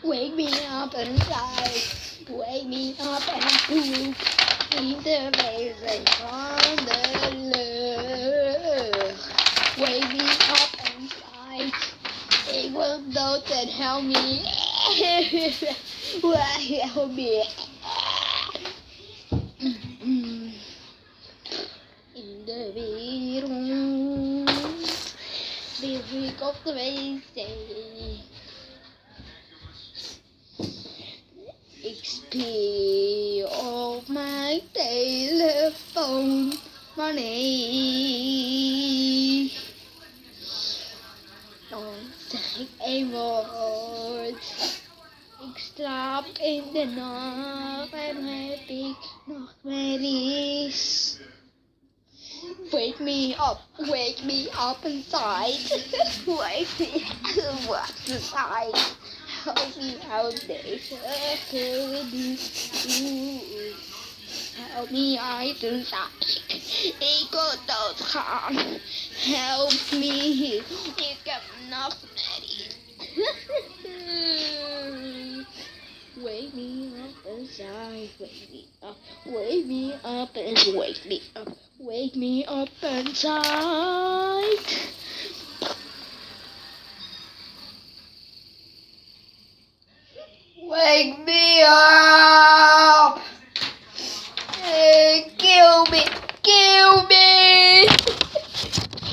Wake me up inside. Wake me up and poop. In the blazing on the love. Wake me up inside. It will not and help me. Help me. In the bedroom. The freak of the day. XP of my telephone money. Don't say a word. Extra in the north and happy nightmares. Wake me up inside. Wake me up inside. Help me out there. Help me out inside. Eco.com. Help me. You got enough ready. Wake me up inside. Wake me up. Wake me up and wake me up. Wake me up inside. Wake me up!